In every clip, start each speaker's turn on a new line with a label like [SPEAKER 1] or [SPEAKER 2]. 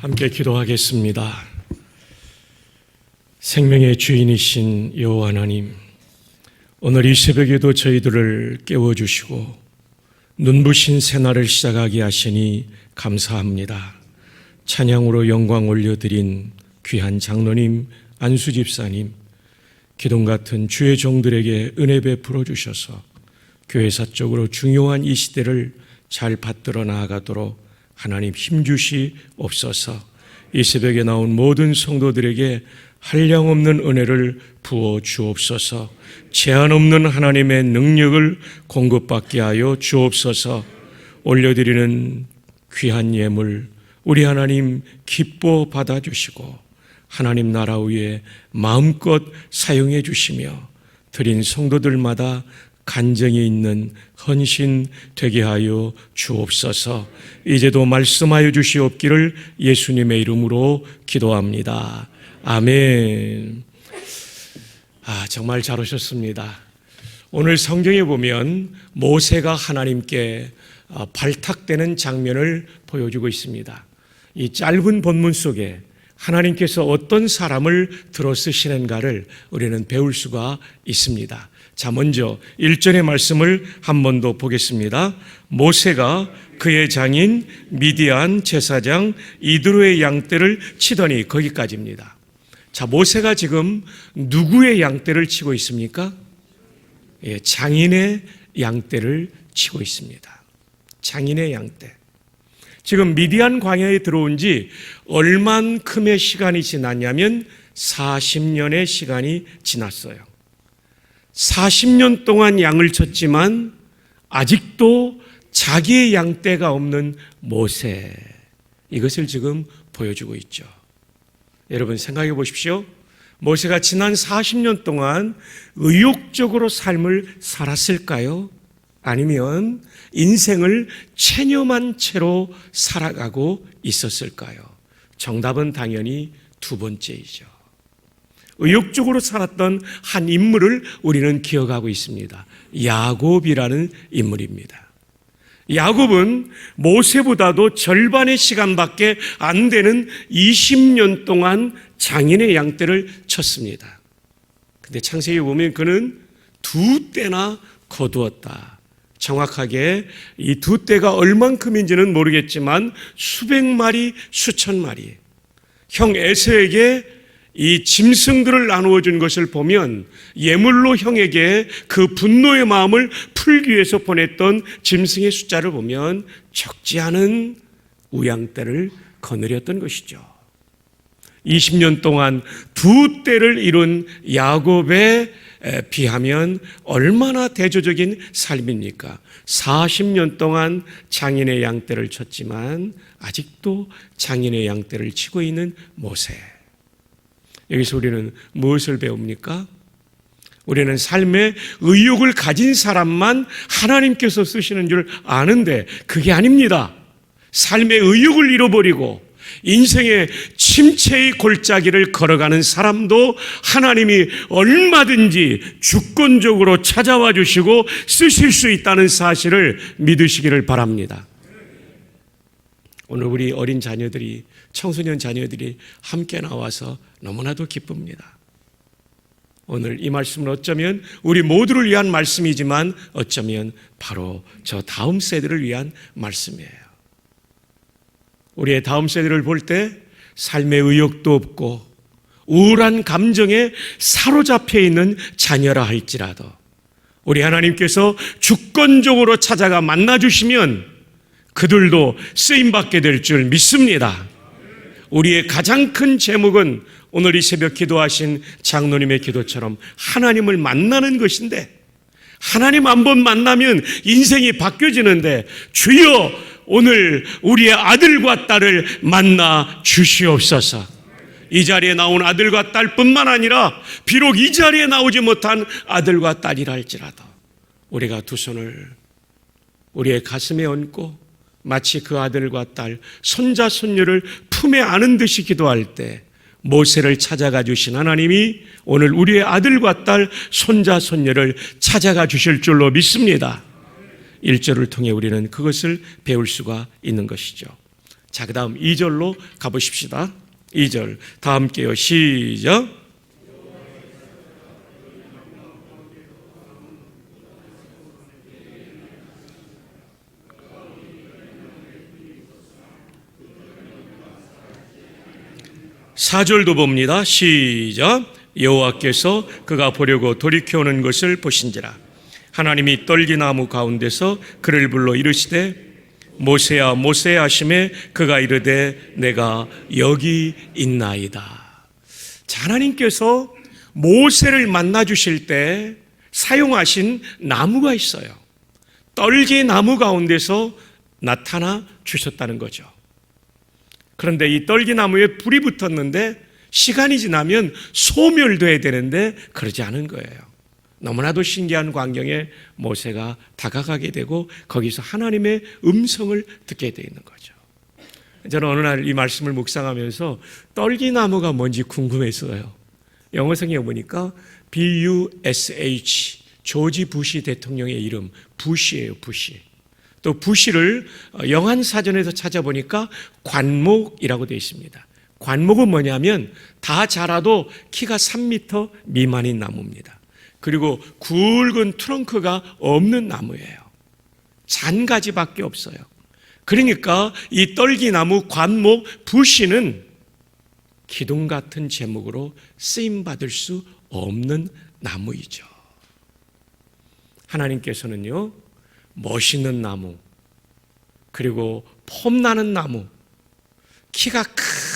[SPEAKER 1] 함께 기도하겠습니다. 생명의 주인이신 여호와 하나님, 오늘 이 새벽에도 저희들을 깨워주시고 눈부신 새날을 시작하게 하시니 감사합니다. 찬양으로 영광 올려드린 귀한 장로님, 안수 집사님, 기둥 같은 주의 종들에게 은혜 베풀어 주셔서 교회사적으로 중요한 이 시대를 잘 받들어 나아가도록 하나님 힘주시옵소서. 이 새벽에 나온 모든 성도들에게 한량없는 은혜를 부어 주옵소서. 제한 없는 하나님의 능력을 공급받게 하여 주옵소서. 올려드리는 귀한 예물 우리 하나님 기뻐 받아주시고 하나님 나라 위에 마음껏 사용해 주시며 드린 성도들마다 간증이 있는 헌신 되게 하여 주옵소서. 이제도 말씀하여 주시옵기를 예수님의 이름으로 기도합니다. 아멘. 정말 잘 오셨습니다. 오늘 성경에 보면 모세가 하나님께 발탁되는 장면을 보여주고 있습니다. 이 짧은 본문 속에 하나님께서 어떤 사람을 들어 쓰시는가를 우리는 배울 수가 있습니다. 자, 먼저 1절의 말씀을 한 번 더 보겠습니다. 모세가 그의 장인 미디안 제사장 이드로의 양떼를 치더니, 거기까지입니다. 자, 모세가 지금 누구의 양떼를 치고 있습니까? 장인의 양떼를 치고 있습니다. 장인의 양떼. 지금 미디안 광야에 들어온 지 얼만큼의 시간이 지났냐면 40년의 시간이 지났어요. 40년 동안 양을 쳤지만 아직도 자기의 양떼가 없는 모세, 이것을 지금 보여주고 있죠. 여러분 생각해 보십시오. 모세가 지난 40년 동안 의욕적으로 삶을 살았을까요? 아니면 인생을 체념한 채로 살아가고 있었을까요? 정답은 당연히 두 번째이죠. 의욕적으로 살았던 한 인물을 우리는 기억하고 있습니다. 야곱이라는 인물입니다. 야곱은 모세보다도 절반의 시간밖에 안 되는 20년 동안 장인의 양떼를 쳤습니다. 근데 창세기에 보면 그는 두 떼나 거두었다. 정확하게 이 두 떼가 얼만큼인지는 모르겠지만 수백 마리, 수천 마리. 형 에서에게 이 짐승들을 나누어 준 것을 보면 예물로 형에게 그 분노의 마음을 풀기 위해서 보냈던 짐승의 숫자를 보면 적지 않은 우양떼를 거느렸던 것이죠. 20년 동안 두 떼를 이룬 야곱에 비하면 얼마나 대조적인 삶입니까? 40년 동안 장인의 양떼를 쳤지만 아직도 장인의 양떼를 치고 있는 모세. 여기서 우리는 무엇을 배웁니까? 우리는 삶의 의욕을 가진 사람만 하나님께서 쓰시는 줄 아는데 그게 아닙니다. 삶의 의욕을 잃어버리고 인생의 침체의 골짜기를 걸어가는 사람도 하나님이 얼마든지 주권적으로 찾아와 주시고 쓰실 수 있다는 사실을 믿으시기를 바랍니다. 오늘 우리 어린 자녀들이, 청소년 자녀들이 함께 나와서 너무나도 기쁩니다. 오늘 이 말씀은 어쩌면 우리 모두를 위한 말씀이지만 어쩌면 바로 저 다음 세대를 위한 말씀이에요. 우리의 다음 세대를 볼 때 삶의 의욕도 없고 우울한 감정에 사로잡혀 있는 자녀라 할지라도 우리 하나님께서 주권적으로 찾아가 만나주시면 그들도 쓰임받게 될 줄 믿습니다. 우리의 가장 큰 제목은 오늘 이 새벽 기도하신 장로님의 기도처럼 하나님을 만나는 것인데, 하나님 한 번 만나면 인생이 바뀌어지는데 주여 오늘 우리의 아들과 딸을 만나 주시옵소서. 이 자리에 나온 아들과 딸뿐만 아니라 비록 이 자리에 나오지 못한 아들과 딸이라 할지라도 우리가 두 손을 우리의 가슴에 얹고 마치 그 아들과 딸, 손자, 손녀를 품에 안은 듯이 기도할 때 모세를 찾아가 주신 하나님이 오늘 우리의 아들과 딸, 손자, 손녀를 찾아가 주실 줄로 믿습니다. 1절을 통해 우리는 그것을 배울 수가 있는 것이죠. 자, 그 다음 2절로 가보십시다. 2절 다 함께요. 시작. 사절도 봅니다. 시작. 여호와께서 그가 보려고 돌이켜오는 것을 보신지라. 하나님이 떨기나무 가운데서 그를 불러 이르시되 모세야 모세야 하시매 그가 이르되 내가 여기 있나이다. 자, 하나님께서 모세를 만나 주실 때 사용하신 나무가 있어요. 떨기나무 가운데서 나타나 주셨다는 거죠. 그런데 이 떨기나무에 불이 붙었는데 시간이 지나면 소멸돼야 되는데 그러지 않은 거예요. 너무나도 신기한 광경에 모세가 다가가게 되고 거기서 하나님의 음성을 듣게 되어 있는 거죠. 저는 어느 날 이 말씀을 묵상하면서 떨기나무가 뭔지 궁금했어요. 영어 성경에 보니까 BUSH, 조지 부시 대통령의 이름 부시예요. 부시. 또 부시를 영한사전에서 찾아보니까 관목이라고 되어 있습니다. 관목은 뭐냐면 다 자라도 키가 3m 미만인 나무입니다. 그리고 굵은 트렁크가 없는 나무예요. 잔가지밖에 없어요. 그러니까 이 떨기나무 관목 부시는 기둥 같은 제목으로 쓰임받을 수 없는 나무이죠. 하나님께서는요, 멋있는 나무, 그리고 폼나는 나무, 키가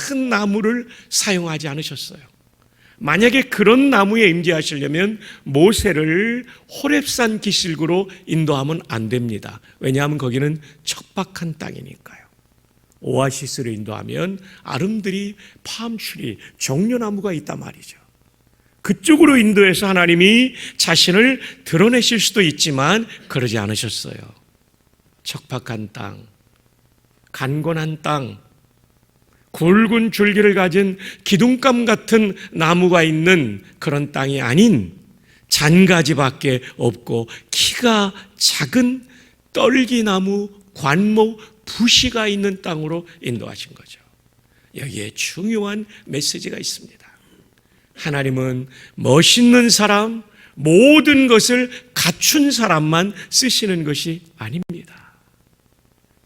[SPEAKER 1] 큰 나무를 사용하지 않으셨어요. 만약에 그런 나무에 임재하시려면 모세를 호렙산 기슭으로 인도하면 안 됩니다. 왜냐하면 거기는 척박한 땅이니까요. 오아시스로 인도하면 아름드리, 팜추리, 종려나무가 있단 말이죠. 그쪽으로 인도해서 하나님이 자신을 드러내실 수도 있지만 그러지 않으셨어요. 척박한 땅, 간곤한 땅, 굵은 줄기를 가진 기둥감 같은 나무가 있는 그런 땅이 아닌 잔가지밖에 없고 키가 작은 떨기나무, 관목, 부시가 있는 땅으로 인도하신 거죠. 여기에 중요한 메시지가 있습니다. 하나님은 멋있는 사람, 모든 것을 갖춘 사람만 쓰시는 것이 아닙니다.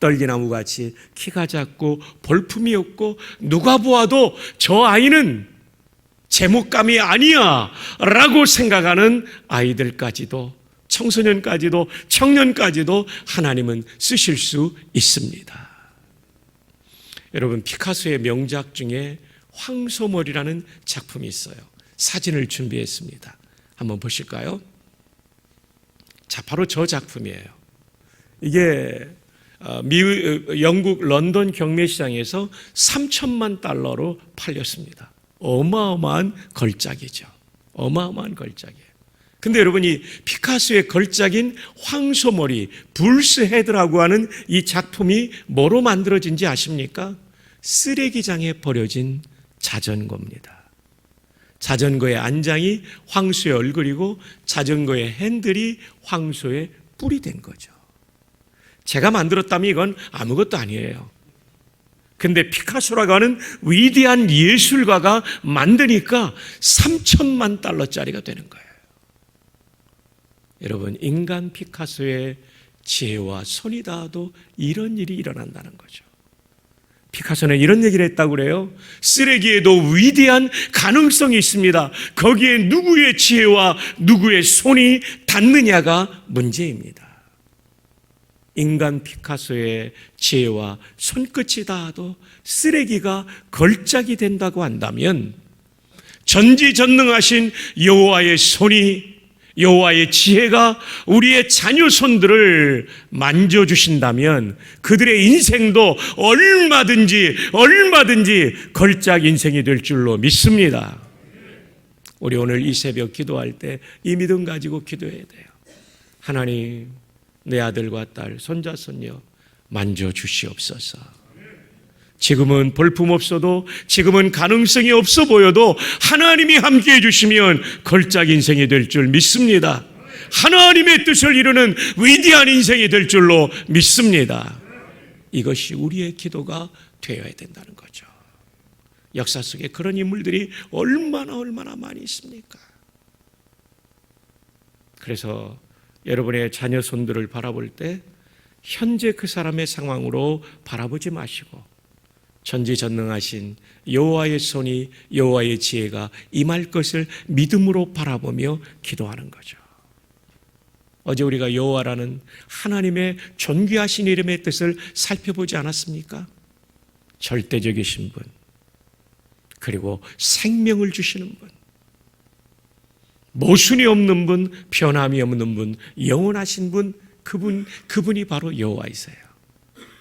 [SPEAKER 1] 떨기나무같이 키가 작고 볼품이 없고 누가 보아도 저 아이는 제목감이 아니야 라고 생각하는 아이들까지도, 청소년까지도, 청년까지도 하나님은 쓰실 수 있습니다. 여러분, 피카소의 명작 중에 황소머리라는 작품이 있어요. 사진을 준비했습니다. 한번 보실까요? 자, 바로 저 작품이에요. 이게 영국 런던 경매시장에서 3천만 달러로 팔렸습니다. 어마어마한 걸작이죠. 어마어마한 걸작이에요. 근데 여러분, 이 피카소의 걸작인 황소머리, 불스 헤드라고 하는 이 작품이 뭐로 만들어진지 아십니까? 쓰레기장에 버려진 자전거입니다. 자전거의 안장이 황소의 얼굴이고 자전거의 핸들이 황소의 뿔이 된 거죠. 제가 만들었다면 이건 아무것도 아니에요. 근데 피카소라고 하는 위대한 예술가가 만드니까 3천만 달러짜리가 되는 거예요. 여러분, 인간 피카소의 지혜와 손이 닿아도 이런 일이 일어난다는 거죠. 피카소는 이런 얘기를 했다고 그래요. 쓰레기에도 위대한 가능성이 있습니다. 거기에 누구의 지혜와 누구의 손이 닿느냐가 문제입니다. 인간 피카소의 지혜와 손끝이 닿아도 쓰레기가 걸작이 된다고 한다면 전지전능하신 여호와의 손이, 여호와의 지혜가 우리의 자녀 손들을 만져주신다면 그들의 인생도 얼마든지 걸작 인생이 될 줄로 믿습니다. 우리 오늘 이 새벽 기도할 때 이 믿음 가지고 기도해야 돼요. 하나님, 내 아들과 딸, 손자, 손녀 만져주시옵소서. 지금은 볼품 없어도, 지금은 가능성이 없어 보여도 하나님이 함께해 주시면 걸작 인생이 될 줄 믿습니다. 하나님의 뜻을 이루는 위대한 인생이 될 줄로 믿습니다. 이것이 우리의 기도가 되어야 된다는 거죠. 역사 속에 그런 인물들이 얼마나 많이 있습니까? 그래서 여러분의 자녀 손들을 바라볼 때 현재 그 사람의 상황으로 바라보지 마시고 전지전능하신 여호와의 손이, 여호와의 지혜가 임할 것을 믿음으로 바라보며 기도하는 거죠. 어제 우리가 여호와라는 하나님의 존귀하신 이름의 뜻을 살펴보지 않았습니까? 절대적이신 분, 그리고 생명을 주시는 분, 모순이 없는 분, 변함이 없는 분, 영원하신 분, 그분이 바로 여호와이세요.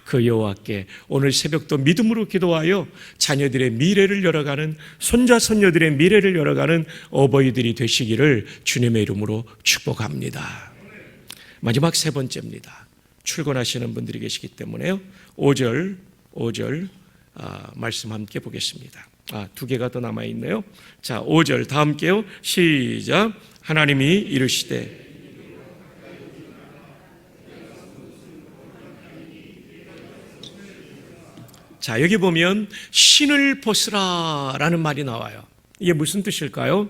[SPEAKER 1] 그 여호와께 오늘 새벽도 믿음으로 기도하여 자녀들의 미래를 열어가는, 손자 손녀들의 미래를 열어가는 어버이들이 되시기를 주님의 이름으로 축복합니다. 마지막 세 번째입니다. 출근하시는 분들이 계시기 때문에요. 5절 말씀 함께 보겠습니다. 두 개가 더 남아있네요. 자, 5절 다 함께요. 시작. 하나님이 이르시되 자, 여기 보면 신을 벗으라 라는 말이 나와요. 이게 무슨 뜻일까요?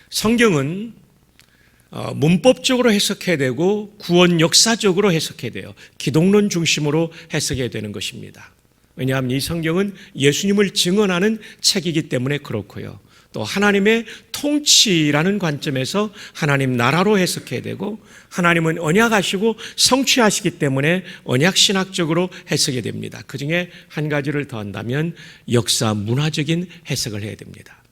[SPEAKER 1] 성경은 문법적으로 해석해야 되고 구원 역사적으로 해석해야 돼요. 기독론 중심으로 해석해야 되는 것입니다. 왜냐하면 이 성경은 예수님을 증언하는 책이기 때문에 그렇고요. 또 하나님의 통치라는 관점에서 하나님 나라로 해석해야 되고, 하나님은 언약하시고 성취하시기 때문에 언약신학적으로 해석해야 됩니다. 그 중에 한 가지를 더한다면 역사 문화적인 해석을 해야 됩니다.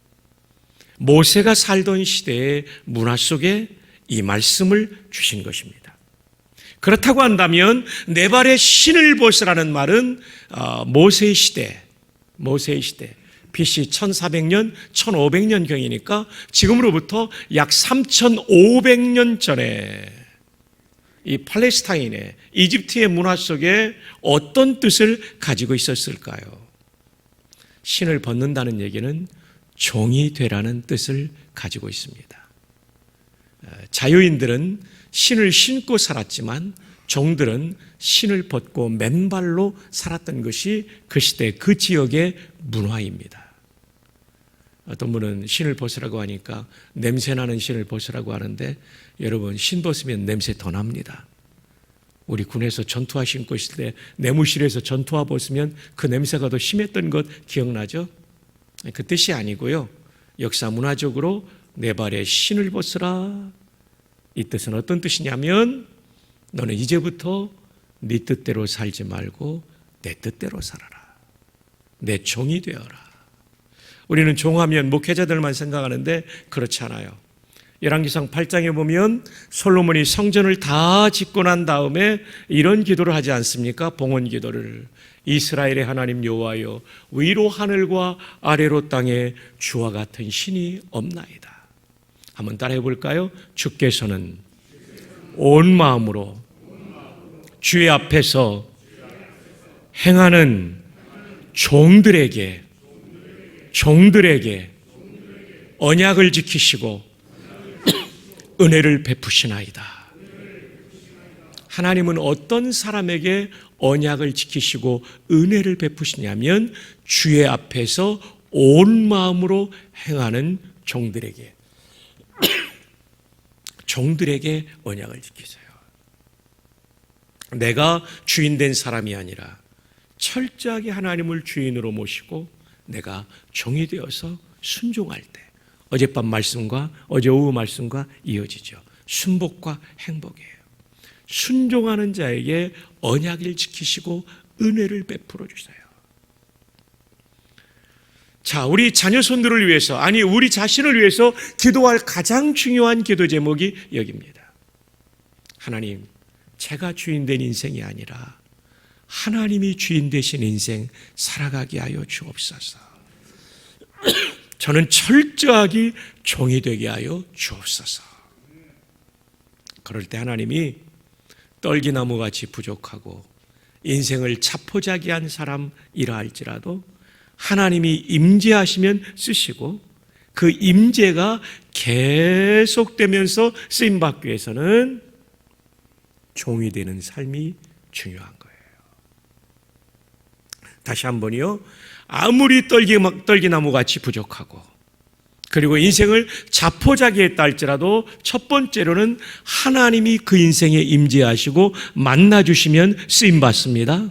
[SPEAKER 1] 모세가 살던 시대의 문화 속에 이 말씀을 주신 것입니다. 그렇다고 한다면 내 발에 신을 벗으라는 말은 모세의 시대 BC 1400년, 1500년 경이니까 지금으로부터 약 3500년 전에 이 팔레스타인의 이집트의 문화 속에 어떤 뜻을 가지고 있었을까요? 신을 벗는다는 얘기는 종이 되라는 뜻을 가지고 있습니다. 자유인들은 신을 신고 살았지만 종들은 신을 벗고 맨발로 살았던 것이 그 시대 그 지역의 문화입니다. 어떤 분은 신을 벗으라고 하니까 냄새나는 신을 벗으라고 하는데, 여러분 신 벗으면 냄새 더 납니다. 우리 군에서 전투화 신고 있을 때 내무실에서 전투화 벗으면 그 냄새가 더 심했던 것 기억나죠? 그 뜻이 아니고요. 역사 문화적으로 내 발에 신을 벗으라, 이 뜻은 어떤 뜻이냐면 너는 이제부터 네 뜻대로 살지 말고 내 뜻대로 살아라. 내 종이 되어라. 우리는 종하면 목회자들만 생각하는데 그렇지 않아요. 열왕기상 8장에 보면 솔로몬이 성전을 다 짓고 난 다음에 이런 기도를 하지 않습니까? 봉헌 기도를. 이스라엘의 하나님 여호와여, 위로 하늘과 아래로 땅에 주와 같은 신이 없나이다. 한번 따라해 볼까요? 주께서는 온 마음으로 주의 앞에서 행하는 종들에게 언약을 지키시고 은혜를 베푸시나이다. 하나님은 어떤 사람에게 언약을 지키시고 은혜를 베푸시냐면 주의 앞에서 온 마음으로 행하는 종들에게 언약을 지키세요. 내가 주인된 사람이 아니라 철저하게 하나님을 주인으로 모시고 내가 종이 되어서 순종할 때, 어젯밤 말씀과 어제 오후 말씀과 이어지죠. 순복과 행복이에요. 순종하는 자에게 언약을 지키시고 은혜를 베풀어 주세요. 자, 우리 자녀 손들을 위해서, 아니 우리 자신을 위해서 기도할 가장 중요한 기도 제목이 여기입니다. 하나님, 제가 주인된 인생이 아니라 하나님이 주인 되신 인생 살아가게 하여 주옵소서. 저는 철저하게 종이 되게 하여 주옵소서. 그럴 때 하나님이 떨기나무같이 부족하고 인생을 자포자기한 사람이라 할지라도 하나님이 임재하시면 쓰시고, 그 임재가 계속되면서 쓰임받기 위해서는 종이 되는 삶이 중요한 거예요. 다시 한번요. 아무리 떨기나무같이 부족하고 그리고 인생을 자포자기했다 할지라도 첫 번째로는 하나님이 그 인생에 임재하시고 만나주시면 쓰임받습니다.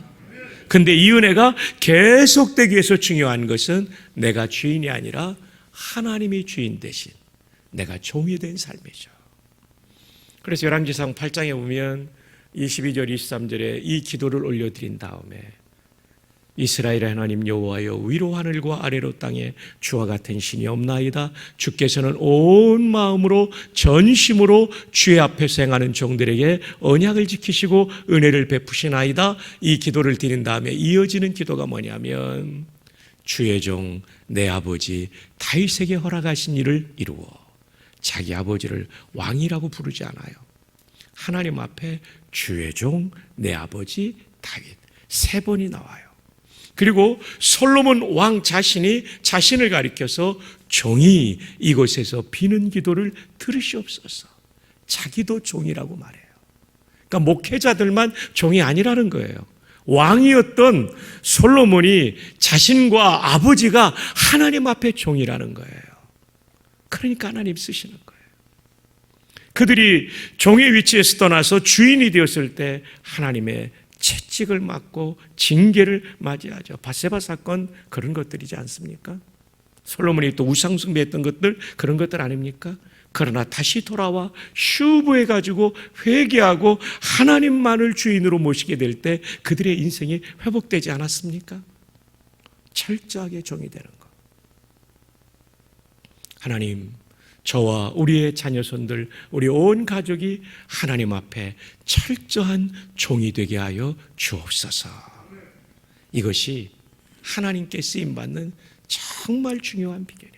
[SPEAKER 1] 근데 이 은혜가 계속되기 위해서 중요한 것은 내가 주인이 아니라 하나님이 주인 대신 내가 종이 된 삶이죠. 그래서 열왕기상 8장에 보면 22절 23절에 이 기도를 올려드린 다음에 이스라엘의 하나님 여호와여 위로 하늘과 아래로 땅에 주와 같은 신이 없나이다. 주께서는 온 마음으로 전심으로 주의 앞에서 행하는 종들에게 언약을 지키시고 은혜를 베푸시나이다. 이 기도를 드린 다음에 이어지는 기도가 뭐냐면 주의 종 내 아버지 다윗에게 허락하신 일을 이루어 자기 아버지를 왕이라고 부르지 않아요. 하나님 앞에 주의 종 내 아버지 다윗 3번이 나와요. 그리고 솔로몬 왕 자신이 자신을 가리켜서 종이 이곳에서 비는 기도를 들으시옵소서. 자기도 종이라고 말해요. 그러니까 목회자들만 종이 아니라는 거예요. 왕이었던 솔로몬이 자신과 아버지가 하나님 앞에 종이라는 거예요. 그러니까 하나님 쓰시는 거예요. 그들이 종의 위치에서 떠나서 주인이 되었을 때 하나님의 채찍을 맞고 징계를 맞이하죠. 밧세바 사건 그런 것들이지 않습니까? 솔로몬이 또 우상 숭배했던 것들 그런 것들 아닙니까? 그러나 다시 돌아와 휴부해가지고 회개하고 하나님만을 주인으로 모시게 될 때 그들의 인생이 회복되지 않았습니까? 철저하게 종이 되는 것. 하나님, 저와 우리의 자녀손들, 우리 온 가족이 하나님 앞에 철저한 종이 되게 하여 주옵소서. 이것이 하나님께 쓰임받는 정말 중요한 비결이에요.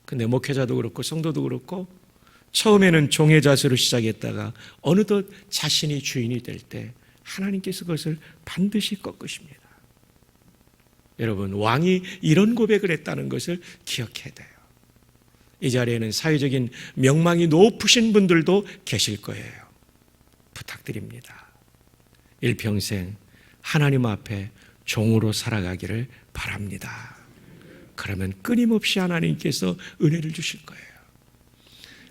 [SPEAKER 1] 근데 목회자도 그렇고 성도도 그렇고 처음에는 종의 자세로 시작했다가 어느덧 자신이 주인이 될 때 하나님께서 그것을 반드시 꺾으십니다. 여러분, 왕이 이런 고백을 했다는 것을 기억해야 돼요. 이 자리에는 사회적인 명망이 높으신 분들도 계실 거예요. 부탁드립니다. 일평생 하나님 앞에 종으로 살아가기를 바랍니다. 그러면 끊임없이 하나님께서 은혜를 주실 거예요.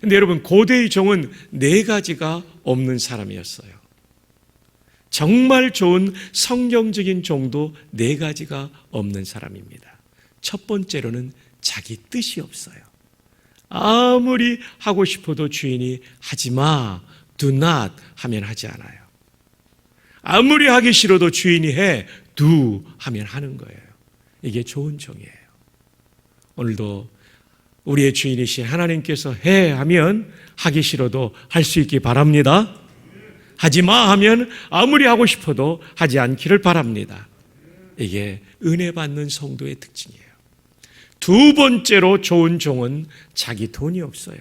[SPEAKER 1] 근데 여러분, 고대의 종은 4가지가 없는 사람이었어요. 정말 좋은 성경적인 종도 4가지가 없는 사람입니다. 첫 번째로는 자기 뜻이 없어요. 아무리 하고 싶어도 주인이 하지 마, do not 하면 하지 않아요. 아무리 하기 싫어도 주인이 해, do 하면 하는 거예요. 이게 좋은 종이에요. 오늘도 우리의 주인이신 하나님께서 해 하면 하기 싫어도 할 수 있기 바랍니다. 하지 마 하면 아무리 하고 싶어도 하지 않기를 바랍니다. 이게 은혜 받는 성도의 특징이에요. 두 번째로 좋은 종은 자기 돈이 없어요.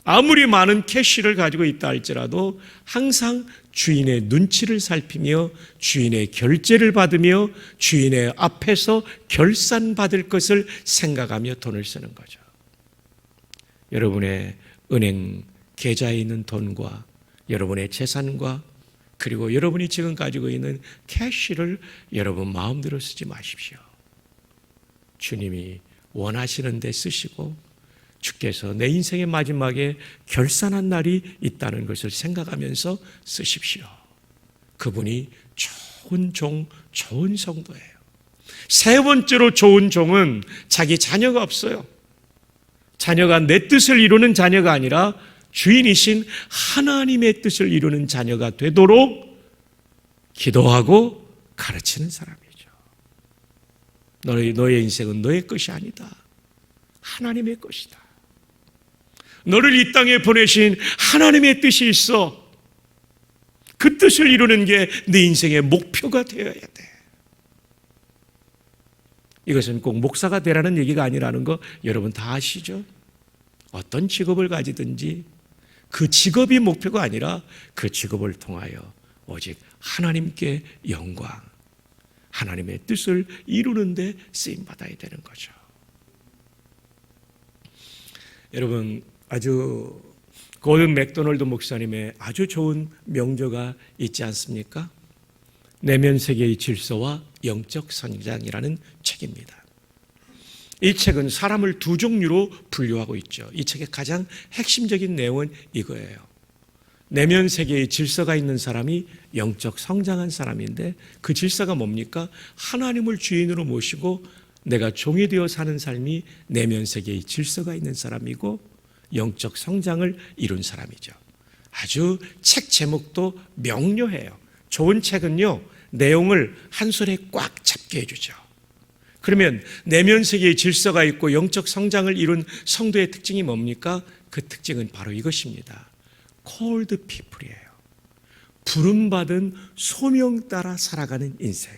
[SPEAKER 1] 아무리 많은 캐시를 가지고 있다 할지라도 항상 주인의 눈치를 살피며 주인의 결제를 받으며 주인의 앞에서 결산받을 것을 생각하며 돈을 쓰는 거죠. 여러분의 은행 계좌에 있는 돈과 여러분의 재산과 그리고 여러분이 지금 가지고 있는 캐시를 여러분 마음대로 쓰지 마십시오. 주님이 원하시는 데 쓰시고 주께서 내 인생의 마지막에 결산한 날이 있다는 것을 생각하면서 쓰십시오. 그분이 좋은 종, 좋은 성도예요. 세 번째로 좋은 종은 자기 자녀가 없어요. 자녀가 내 뜻을 이루는 자녀가 아니라 주인이신 하나님의 뜻을 이루는 자녀가 되도록 기도하고 가르치는 사람이죠. 너의 인생은 너의 것이 아니다. 하나님의 것이다. 너를 이 땅에 보내신 하나님의 뜻이 있어. 그 뜻을 이루는 게 네 인생의 목표가 되어야 돼. 이것은 꼭 목사가 되라는 얘기가 아니라는 거 여러분 다 아시죠? 어떤 직업을 가지든지 그 직업이 목표가 아니라 그 직업을 통하여 오직 하나님께 영광, 하나님의 뜻을 이루는 데 쓰임받아야 되는 거죠. 여러분, 아주 고든 맥도널드 목사님의 아주 좋은 명조가 있지 않습니까? 내면 세계의 질서와 영적 성장이라는 책입니다. 이 책은 사람을 두 종류로 분류하고 있죠. 이 책의 가장 핵심적인 내용은 이거예요. 내면 세계에 질서가 있는 사람이 영적 성장한 사람인데, 그 질서가 뭡니까? 하나님을 주인으로 모시고 내가 종이 되어 사는 삶이 내면 세계에 질서가 있는 사람이고 영적 성장을 이룬 사람이죠. 아주 책 제목도 명료해요. 좋은 책은요, 내용을 한 손에 꽉 잡게 해주죠. 그러면 내면 세계에 질서가 있고 영적 성장을 이룬 성도의 특징이 뭡니까? 그 특징은 바로 이것입니다. Called people이에요. 부름받은 소명 따라 살아가는 인생.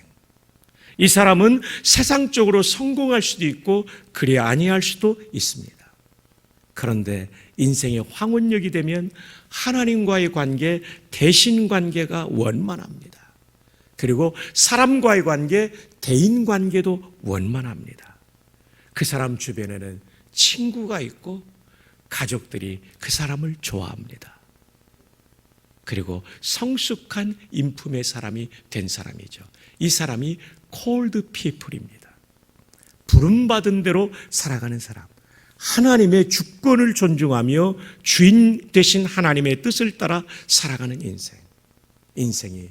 [SPEAKER 1] 이 사람은 세상적으로 성공할 수도 있고 그리 아니할 수도 있습니다. 그런데 인생의 황혼역이 되면 하나님과의 관계, 대신 관계가 원만합니다. 그리고 사람과의 관계, 대인 관계도 원만합니다. 그 사람 주변에는 친구가 있고 가족들이 그 사람을 좋아합니다. 그리고 성숙한 인품의 사람이 된 사람이죠. 이 사람이 called people입니다. 부름받은 대로 살아가는 사람. 하나님의 주권을 존중하며 주인 되신 하나님의 뜻을 따라 살아가는 인생. 인생이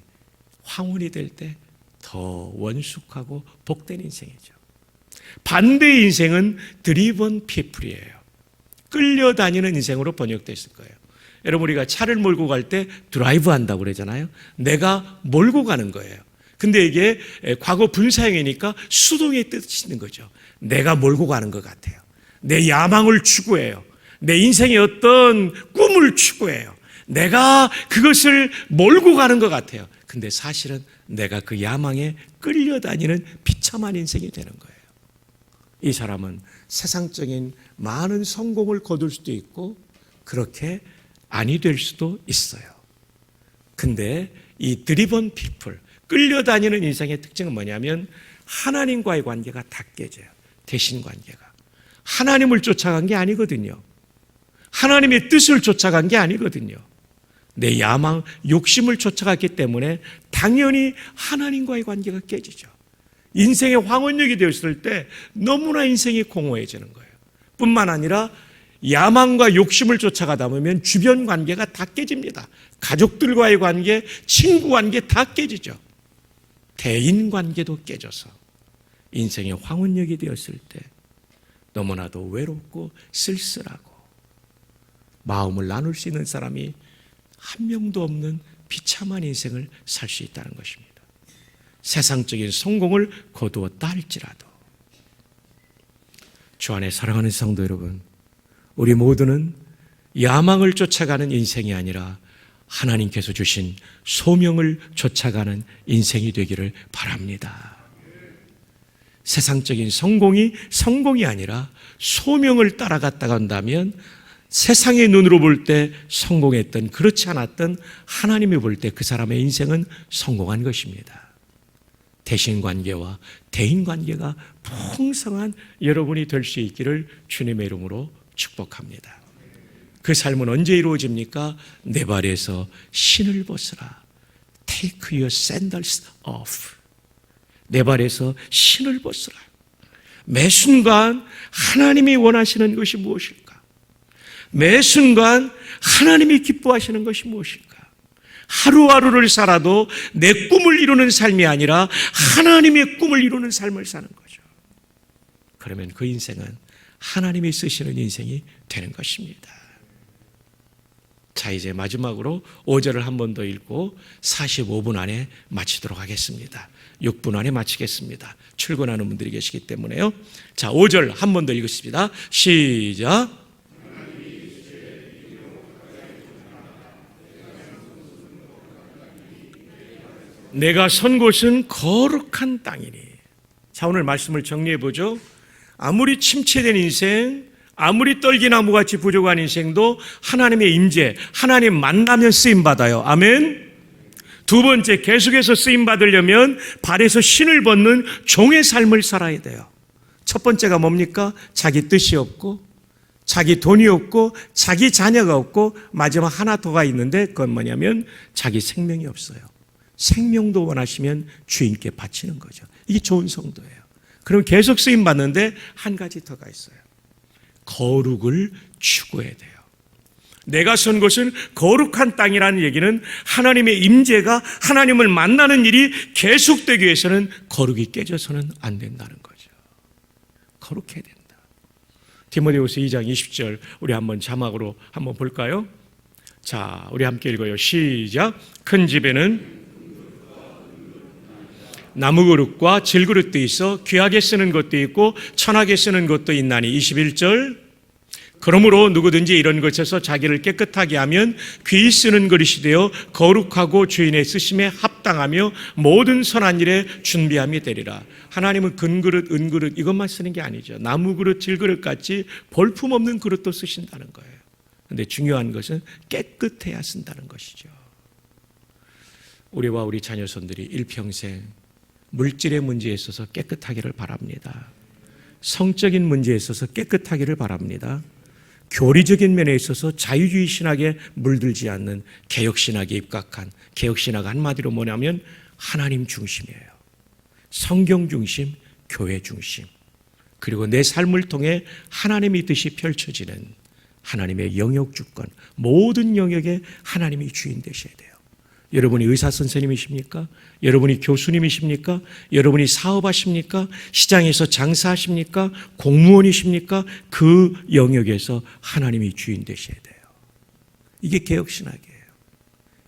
[SPEAKER 1] 황혼이 될 때 더 원숙하고 복된 인생이죠. 반대의 인생은 driven people이에요. 끌려다니는 인생으로 번역됐을 거예요. 여러분, 우리가 차를 몰고 갈 때 드라이브 한다고 그러잖아요. 내가 몰고 가는 거예요. 근데 이게 과거 분사형이니까 수동의 뜻이 있는 거죠. 내가 몰고 가는 것 같아요. 내 야망을 추구해요. 내 인생의 어떤 꿈을 추구해요. 내가 그것을 몰고 가는 것 같아요. 근데 사실은 내가 그 야망에 끌려다니는 비참한 인생이 되는 거예요. 이 사람은 세상적인 많은 성공을 거둘 수도 있고 그렇게 아니 될 수도 있어요. 근데 이 드리번 피플, 끌려다니는 인생의 특징은 뭐냐면 하나님과의 관계가 다 깨져요. 대신 관계가. 하나님을 쫓아간 게 아니거든요. 하나님의 뜻을 쫓아간 게 아니거든요. 내 야망, 욕심을 쫓아갔기 때문에 당연히 하나님과의 관계가 깨지죠. 인생의 황혼역이 되었을 때 너무나 인생이 공허해지는 거예요. 뿐만 아니라 야망과 욕심을 쫓아가다 보면 주변 관계가 다 깨집니다. 가족들과의 관계, 친구 관계 다 깨지죠. 대인 관계도 깨져서 인생의 황혼역이 되었을 때 너무나도 외롭고 쓸쓸하고 마음을 나눌 수 있는 사람이 한 명도 없는 비참한 인생을 살 수 있다는 것입니다. 세상적인 성공을 거두었다 할지라도. 주 안에 사랑하는 성도 여러분, 우리 모두는 야망을 쫓아가는 인생이 아니라 하나님께서 주신 소명을 쫓아가는 인생이 되기를 바랍니다. 세상적인 성공이 아니라 소명을 따라갔다가 한다면 세상의 눈으로 볼 때 성공했던, 그렇지 않았던 하나님이 볼 때 그 사람의 인생은 성공한 것입니다. 대신관계와 대인관계가 풍성한 여러분이 될 수 있기를 주님의 이름으로 축복합니다. 그 삶은 언제 이루어집니까? 내 발에서 신을 벗으라. Take your sandals off. 내 발에서 신을 벗으라. 매 순간 하나님이 원하시는 것이 무엇일까? 매 순간 하나님이 기뻐하시는 것이 무엇일까? 하루하루를 살아도 내 꿈을 이루는 삶이 아니라 하나님의 꿈을 이루는 삶을 사는 거죠. 그러면 그 인생은 하나님이 쓰시는 인생이 되는 것입니다. 자, 이제 마지막으로 5절을 한 번 더 읽고 45분 안에 마치도록 하겠습니다. 6분 안에 마치겠습니다. 출근하는 분들이 계시기 때문에요. 자, 5절 한 번 더 읽겠습니다. 시작. 내가 선 곳은 거룩한 땅이니. 자, 오늘 말씀을 정리해 보죠. 아무리 침체된 인생, 아무리 떨기나무같이 부족한 인생도 하나님의 임재, 하나님 만나면 쓰임받아요. 아멘. 두 번째, 계속해서 쓰임받으려면 발에서 신을 벗는 종의 삶을 살아야 돼요. 첫 번째가 뭡니까? 자기 뜻이 없고, 자기 돈이 없고, 자기 자녀가 없고, 마지막 하나 더가 있는데 그건 뭐냐면 자기 생명이 없어요. 생명도 원하시면 주인께 바치는 거죠. 이게 좋은 성도예요. 그럼 계속 쓰임 받는데 한 가지 더가 있어요. 거룩을 추구해야 돼요. 내가 선 곳은 거룩한 땅이라는 얘기는 하나님의 임재가 하나님을 만나는 일이 계속되기 위해서는 거룩이 깨져서는 안 된다는 거죠. 거룩해야 된다. 디모데후서 2장 20절 우리 한번 자막으로 한번 볼까요? 자, 우리 함께 읽어요. 시작. 큰 집에는 나무 그릇과 질그릇도 있어 귀하게 쓰는 것도 있고 천하게 쓰는 것도 있나니 21절. 그러므로 누구든지 이런 것에서 자기를 깨끗하게 하면 귀히 쓰는 그릇이 되어 거룩하고 주인의 쓰심에 합당하며 모든 선한 일에 준비함이 되리라. 하나님은 금그릇, 은그릇 이것만 쓰는 게 아니죠. 나무 그릇, 질그릇 같이 볼품없는 그릇도 쓰신다는 거예요. 그런데 중요한 것은 깨끗해야 쓴다는 것이죠. 우리와 우리 자녀손들이 일평생 물질의 문제에 있어서 깨끗하기를 바랍니다. 성적인 문제에 있어서 깨끗하기를 바랍니다. 교리적인 면에 있어서 자유주의 신학에 물들지 않는 개혁신학에 입각한, 개혁신학 한마디로 뭐냐면 하나님 중심이에요. 성경 중심, 교회 중심, 그리고 내 삶을 통해 하나님의 뜻이 펼쳐지는 하나님의 영역 주권, 모든 영역에 하나님이 주인 되셔야 돼요. 여러분이 의사 선생님이십니까? 여러분이 교수님이십니까? 여러분이 사업하십니까? 시장에서 장사하십니까? 공무원이십니까? 그 영역에서 하나님이 주인 되셔야 돼요. 이게 개혁신학이에요.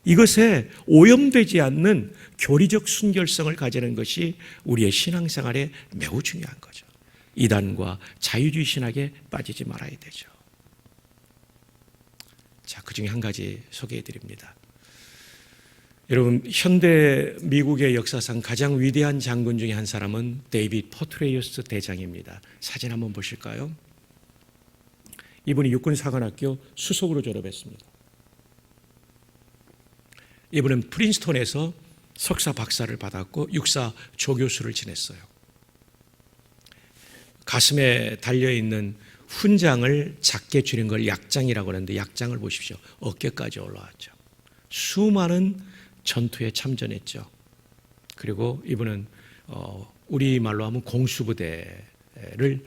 [SPEAKER 1] 이것에 오염되지 않는 교리적 순결성을 가지는 것이 우리의 신앙생활에 매우 중요한 거죠. 이단과 자유주의 신학에 빠지지 말아야 되죠. 자, 그 중에 한 가지 소개해 드립니다. 여러분, 현대 미국의 역사상 가장 위대한 장군 중에 한 사람은 데이빗 포트레이어스 대장입니다. 사진 한번 보실까요? 이분이 육군사관학교 수석으로 졸업했습니다. 이분은 프린스턴에서 석사 박사를 받았고 육사 조교수를 지냈어요. 가슴에 달려있는 훈장을 작게 줄인 걸 약장이라고 하는데 약장을 보십시오. 어깨까지 올라왔죠. 수많은 전투에 참전했죠. 그리고 이분은 우리말로 하면 공수부대를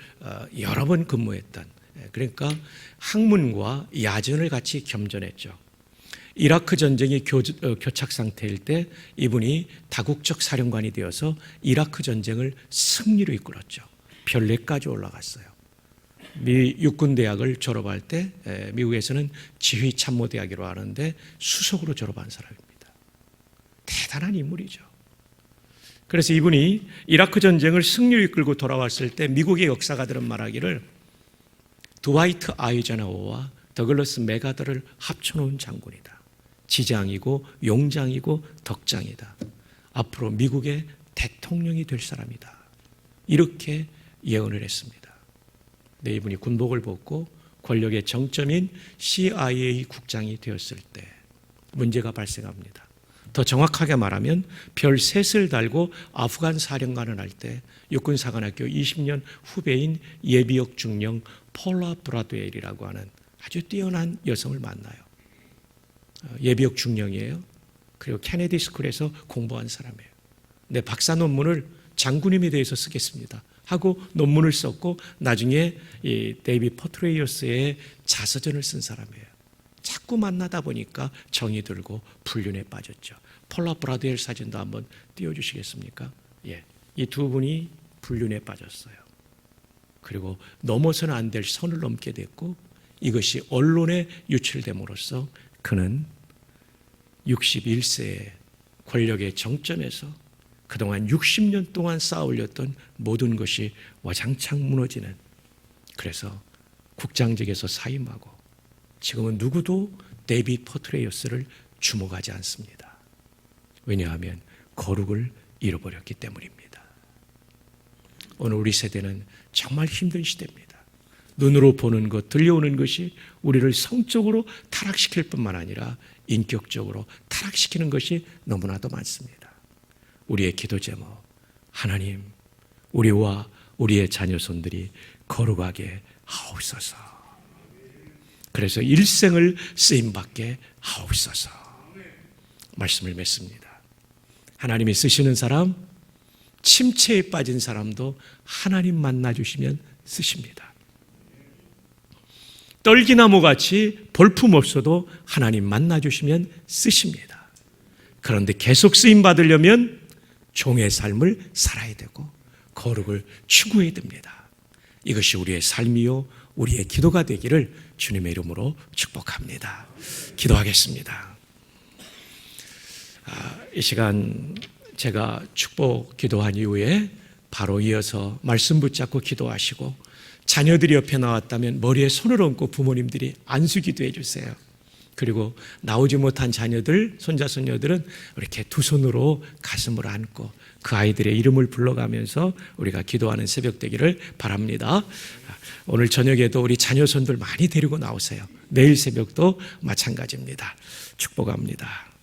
[SPEAKER 1] 여러 번 근무했던, 그러니까 학문과 야전을 같이 겸전했죠. 이라크 전쟁이 교착 상태일 때 이분이 다국적 사령관이 되어서 이라크 전쟁을 승리로 이끌었죠. 별 4까지 올라갔어요. 미 육군대학을 졸업할 때 미국에서는 지휘참모대학이라고 하는데 수석으로 졸업한 사람입니다. 대단한 인물이죠. 그래서 이분이 이라크 전쟁을 승리로 이끌고 돌아왔을 때 미국의 역사가들은 말하기를 드와이트 아이젠하워와 더글러스 맥아더를 합쳐놓은 장군이다. 지장이고 용장이고 덕장이다. 앞으로 미국의 대통령이 될 사람이다. 이렇게 예언을 했습니다. 네, 이분이 군복을 벗고 권력의 정점인 CIA 국장이 되었을 때 문제가 발생합니다. 더 정확하게 말하면 별 셋을 달고 아프간 사령관을 할 때 육군사관학교 20년 후배인 예비역 중령 폴라 브라드웰이라고 하는 아주 뛰어난 여성을 만나요. 예비역 중령이에요. 그리고 케네디 스쿨에서 공부한 사람이에요. 내 박사 논문을 장군님에 대해서 쓰겠습니다 하고 논문을 썼고 나중에 이 데이빗 포트레이어스의 자서전을 쓴 사람이에요. 자꾸 만나다 보니까 정이 들고 불륜에 빠졌죠. 폴라 브라드웰 사진도 한번 띄워주시겠습니까? 예, 이 두 분이 불륜에 빠졌어요. 그리고 넘어서는 안 될 선을 넘게 됐고 이것이 언론에 유출됨으로써 그는 61세의 권력의 정점에서 그동안 60년 동안 쌓아올렸던 모든 것이 와장창 무너지는, 그래서 국장직에서 사임하고 지금은 누구도 데이빗 포트레이어스를 주목하지 않습니다. 왜냐하면 거룩을 잃어버렸기 때문입니다. 오늘 우리 세대는 정말 힘든 시대입니다. 눈으로 보는 것, 들려오는 것이 우리를 성적으로 타락시킬 뿐만 아니라 인격적으로 타락시키는 것이 너무나도 많습니다. 우리의 기도 제목, 하나님, 우리와 우리의 자녀손들이 거룩하게 하옵소서. 그래서 일생을 쓰임받게 하옵소서. 말씀을 맺습니다. 하나님이 쓰시는 사람, 침체에 빠진 사람도 하나님 만나주시면 쓰십니다. 떨기나무같이 볼품없어도 하나님 만나주시면 쓰십니다. 그런데 계속 쓰임 받으려면 종의 삶을 살아야 되고 거룩을 추구해야 됩니다. 이것이 우리의 삶이요 우리의 기도가 되기를 주님의 이름으로 축복합니다. 기도하겠습니다. 이 시간 제가 축복 기도한 이후에 바로 이어서 말씀 붙잡고 기도하시고 자녀들이 옆에 나왔다면 머리에 손을 얹고 부모님들이 안수기도 해주세요. 그리고 나오지 못한 자녀들, 손자, 손녀들은 이렇게 두 손으로 가슴을 안고 그 아이들의 이름을 불러가면서 우리가 기도하는 새벽 되기를 바랍니다. 오늘 저녁에도 우리 자녀 손들 많이 데리고 나오세요. 내일 새벽도 마찬가지입니다. 축복합니다.